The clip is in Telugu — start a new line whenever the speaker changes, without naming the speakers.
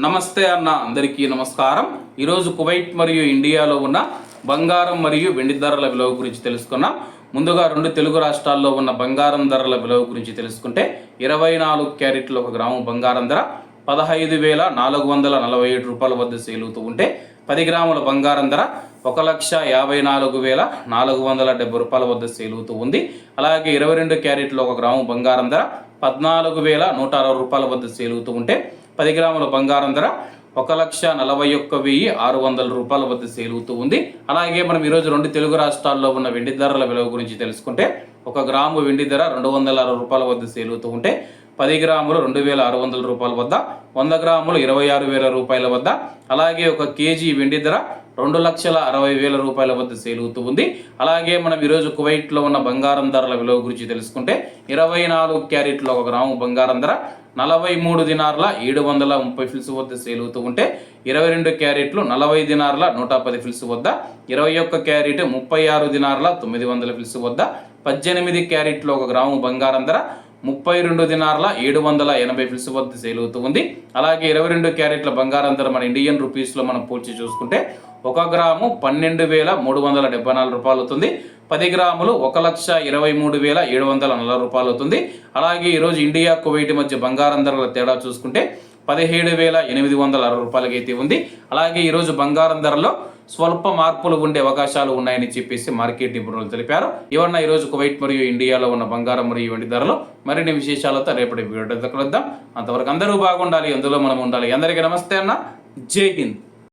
నమస్తే అన్న అందరికీ నమస్కారం. ఈరోజు కువైట్ మరియు ఇండియాలో ఉన్న బంగారం మరియు వెండి ధరల విలువ గురించి తెలుసుకున్నాం. ముందుగా రెండు తెలుగు రాష్ట్రాల్లో ఉన్న బంగారం ధరల విలువ గురించి తెలుసుకుంటే 24 క్యారెట్ల 1 గ్రాము బంగారం ధర 15,447 రూపాయల వద్ద సేల్ అవుతూ ఉంటే 10 గ్రాముల బంగారం ధర 1,54,470 రూపాయల వద్ద సేల్ అవుతూ ఉంది. అలాగే 22 క్యారెట్ల 1 గ్రాము బంగారం ధర 14,160 రూపాయల వద్ద సేల్ అవుతూ ఉంటే 10 గ్రాముల బంగారం ధర 1,41,600 రూపాయల వద్ద సేల్ అవుతూ ఉంది. అలాగే మనం ఈరోజు రెండు తెలుగు రాష్ట్రాల్లో ఉన్న వెండి ధరల విలువ గురించి తెలుసుకుంటే 1 గ్రాము వెండి ధర 260 రూపాయల వద్ద సేల్ అవుతూ ఉంటే 10 గ్రాములు 2,600 రూపాయల వద్ద, 100 గ్రాములు 26,000 రూపాయల వద్ద, అలాగే 1 కేజీ వెండి ధర 2,60,000 రూపాయల వద్ద సేల్ అవుతూ ఉంది. అలాగే మనం ఈరోజు కువైట్లో ఉన్న బంగారం ధరల విలువ గురించి తెలుసుకుంటే 24 క్యారెట్ల 1 గ్రాము బంగారం ధర 43 దినార్ల 730 ఫిల్స్ వద్ద సేల్ అవుతూ ఉంటే 22 క్యారెట్లు 40 దినార్ల 110 ఫిల్స్ వద్ద, 21 క్యారెట్ 36 దినార్ల 900 ఫిల్స్ వద్ద, 18 క్యారెట్ల 1 గ్రాము బంగారం ధర 32 దినార్ల 780 ఫిల్స్ వద్ద సేల్ అవుతూ ఉంది. అలాగే 22 క్యారెట్ల బంగారం ధర మన ఇండియన్ రూపీస్లో మనం పోల్చి చూసుకుంటే 1 గ్రాము 12,374 రూపాయలు అవుతుంది. 10 గ్రాములు 1,23,740 రూపాయలు అవుతుంది. అలాగే ఈరోజు ఇండియా కువైట్ మధ్య బంగారం ధరల తేడా చూసుకుంటే 17,860 రూపాయలకి అయితే ఉంది. అలాగే ఈరోజు బంగారం ధరలో స్వల్ప మార్పులు ఉండే అవకాశాలు ఉన్నాయని చెప్పేసి మార్కెట్ నిపుణులు తెలిపారు. ఇవన్న ఈరోజు కువైట్ మరియు ఇండియాలో ఉన్న బంగారం మరియు వెండి ధరలు మరిన్ని విశేషాలతో రేపటి వీడియో కలుద్దాం. అంతవరకు అందరూ బాగుండాలి, అందులో మనం ఉండాలి. అందరికీ నమస్తే అన్న, జై హింద్.